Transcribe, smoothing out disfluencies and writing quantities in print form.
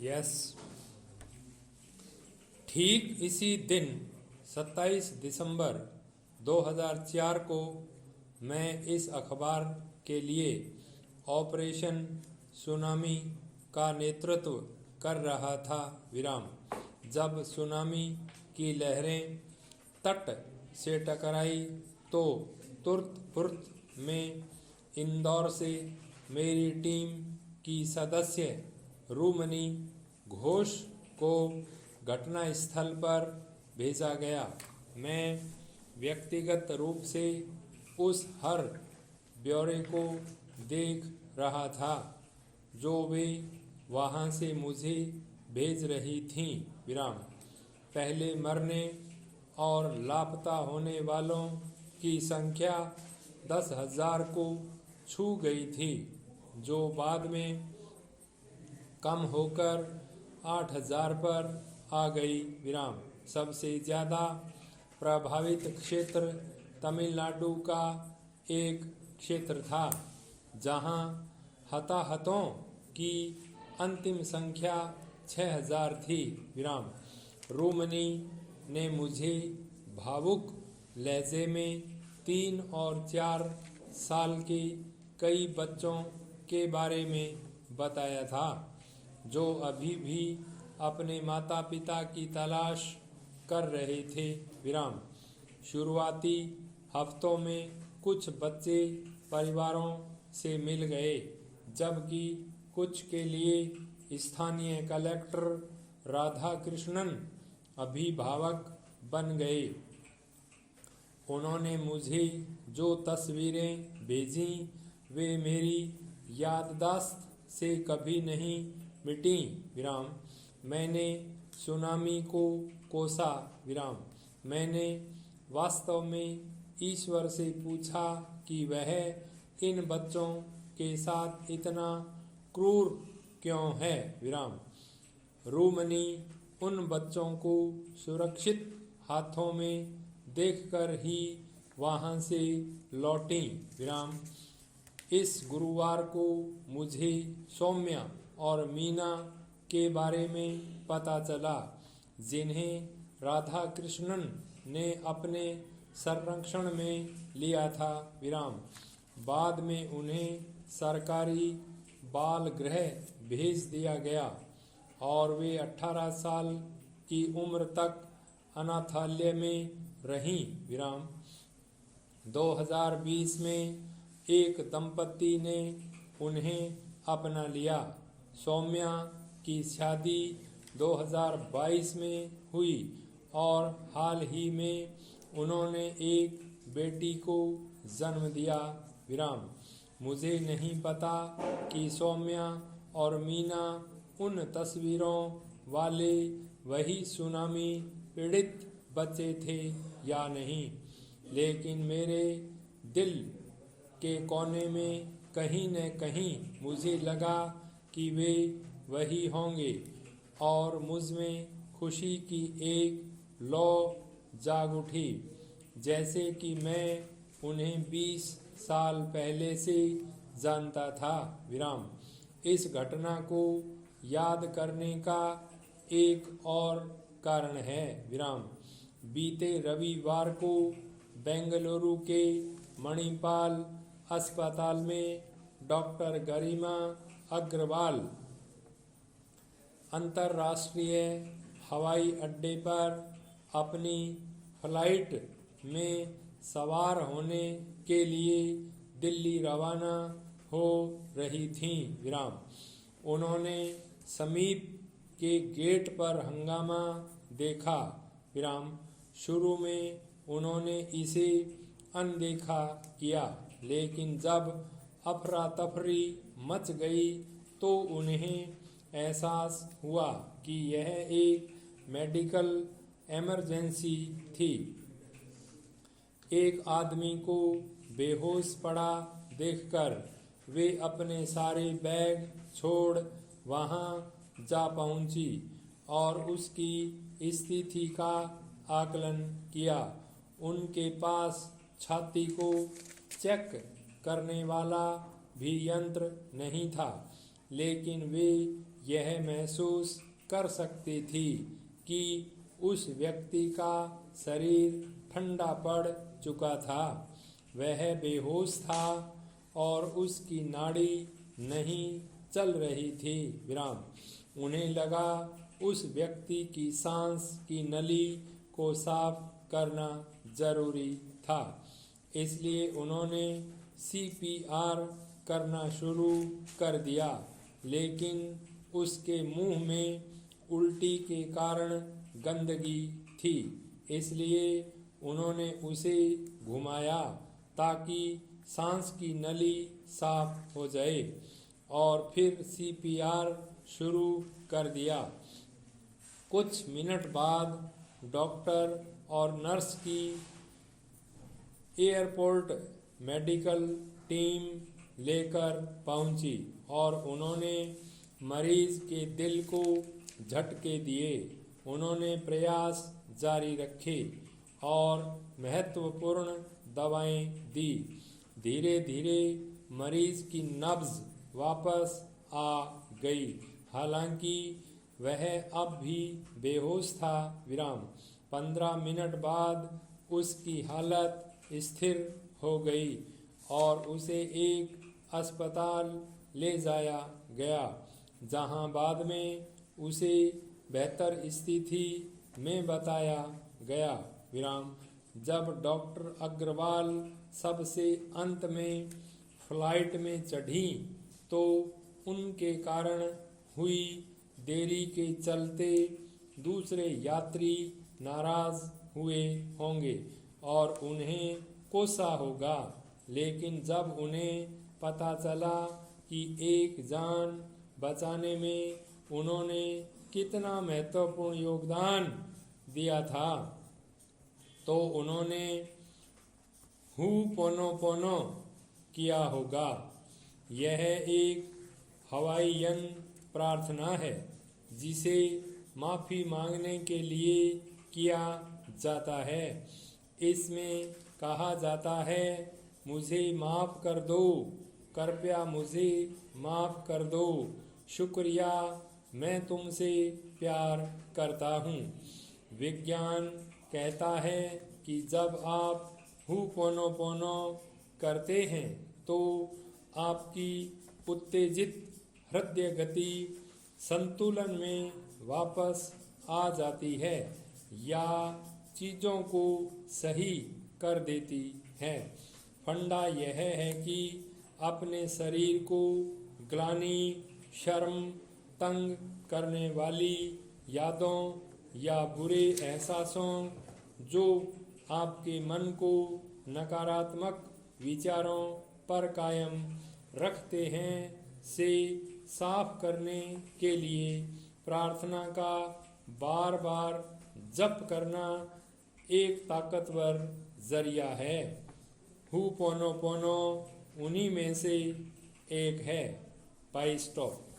Yes. ठीक इसी दिन 27 दिसंबर 2004 को मैं इस अखबार के लिए ऑपरेशन सुनामी का नेतृत्व कर रहा था विराम। जब सुनामी की लहरें तट से टकराई तो तुर्त में इंदौर से मेरी टीम की सदस्य रूमनी घोष को घटनास्थल पर भेजा गया। मैं व्यक्तिगत रूप से उस हर ब्यौरे को देख रहा था जो वे वहां से मुझे भेज रही थीं विराम। पहले मरने और लापता होने वालों की संख्या 10,000 को छू गई थी, जो बाद में कम होकर 8,000 पर आ गई विराम। सबसे ज़्यादा प्रभावित क्षेत्र तमिलनाडु का एक क्षेत्र था, जहां हताहतों की अंतिम संख्या 6,000 थी विराम। रूमनी ने मुझे भावुक लहजे में 3 और 4 साल के कई बच्चों के बारे में बताया था, जो अभी भी अपने माता पिता की तलाश कर रहे थे विराम। शुरुआती हफ्तों में कुछ बच्चे परिवारों से मिल गए, जबकि कुछ के लिए स्थानीय कलेक्टर राधाकृष्णन अभिभावक बन गए। उन्होंने मुझे जो तस्वीरें भेजी वे मेरी याददाश्त से कभी नहीं मिटी विराम। मैंने सुनामी को कोसा विराम। मैंने वास्तव में ईश्वर से पूछा कि वह इन बच्चों के साथ इतना क्रूर क्यों है विराम। रूमनी उन बच्चों को सुरक्षित हाथों में देखकर ही वहां से लौटी विराम। इस गुरुवार को मुझे सौम्या और मीना के बारे में पता चला, जिन्हें राधा कृष्णन ने अपने संरक्षण में लिया था विराम। बाद में उन्हें सरकारी बाल गृह भेज दिया गया और वे 18 साल की उम्र तक अनाथालय में रहीं विराम। 2020 में एक दंपति ने उन्हें अपना लिया। सौम्या की शादी 2022 में हुई और हाल ही में उन्होंने एक बेटी को जन्म दिया विराम। मुझे नहीं पता कि सौम्या और मीना उन तस्वीरों वाले वही सुनामी पीड़ित बच्चे थे या नहीं, लेकिन मेरे दिल के कोने में कहीं न कहीं मुझे लगा कि वे वही होंगे और मुझ में खुशी की एक लौ जाग उठी, जैसे कि मैं उन्हें 20 साल पहले से जानता था विराम। इस घटना को याद करने का एक और कारण है विराम। बीते रविवार को बेंगलुरु के मणिपाल अस्पताल में डॉक्टर गरिमा अग्रवाल अंतर्राष्ट्रीय हवाई अड्डे पर अपनी फ्लाइट में सवार होने के लिए दिल्ली रवाना हो रही थीं विराम। उन्होंने समीप के गेट पर हंगामा देखा विराम। शुरू में उन्होंने इसे अनदेखा किया, लेकिन जब अफरा तफरी मच गई तो उन्हें एहसास हुआ कि यह एक मेडिकल इमरजेंसी थी। एक आदमी को बेहोश पड़ा देखकर वे अपने सारे बैग छोड़ वहां जा पहुंची और उसकी स्थिति का आकलन किया। उनके पास छाती को चेक करने वाला भी यंत्र नहीं था, लेकिन वे यह महसूस कर सकती थी कि उस व्यक्ति का शरीर ठंडा पड़ चुका था। वह बेहोश था और उसकी नाड़ी नहीं चल रही थी। विराम। उन्हें लगा उस व्यक्ति की सांस की नली को साफ करना जरूरी था, इसलिए उन्होंने CPR करना शुरू कर दिया, लेकिन उसके मुंह में उल्टी के कारण गंदगी थी, इसलिए उन्होंने उसे घुमाया ताकि सांस की नली साफ हो जाए और फिर CPR शुरू कर दिया। कुछ मिनट बाद डॉक्टर और नर्स की एयरपोर्ट मेडिकल टीम लेकर पहुंची और उन्होंने मरीज के दिल को झटके दिए। उन्होंने प्रयास जारी रखे और महत्वपूर्ण दवाएं दी। धीरे धीरे मरीज की नब्ज वापस आ गई, हालांकि वह अब भी बेहोश था। विराम। 15 मिनट बाद उसकी हालत स्थिर हो गई और उसे एक अस्पताल ले जाया गया, जहां बाद में उसे बेहतर स्थिति में बताया गया। विराम। जब डॉक्टर अग्रवाल सबसे अंत में फ्लाइट में चढ़ी तो उनके कारण हुई देरी के चलते दूसरे यात्री नाराज हुए होंगे और उन्हें कोसा होगा, लेकिन जब उन्हें पता चला कि एक जान बचाने में उन्होंने कितना महत्वपूर्ण योगदान दिया था, तो उन्होंने हुपोनोपोनो किया होगा। यह एक हवाईयन प्रार्थना है जिसे माफ़ी मांगने के लिए किया जाता है। इसमें कहा जाता है, मुझे माफ़ कर दो, कृपया मुझे माफ़ कर दो, शुक्रिया, मैं तुमसे प्यार करता हूँ। विज्ञान कहता है कि जब आप हुपोनोपोनो करते हैं तो आपकी उत्तेजित हृदय गति संतुलन में वापस आ जाती है या चीज़ों को सही कर देती है। फंडा यह है कि अपने शरीर को ग्लानि, शर्म, तंग करने वाली यादों या बुरे एहसासों जो आपके मन को नकारात्मक विचारों पर कायम रखते हैं से साफ करने के लिए प्रार्थना का बार बार जप करना एक ताकतवर जरिया है। हुपोनोपोनो उन्हीं में से एक है। पाई स्टॉप।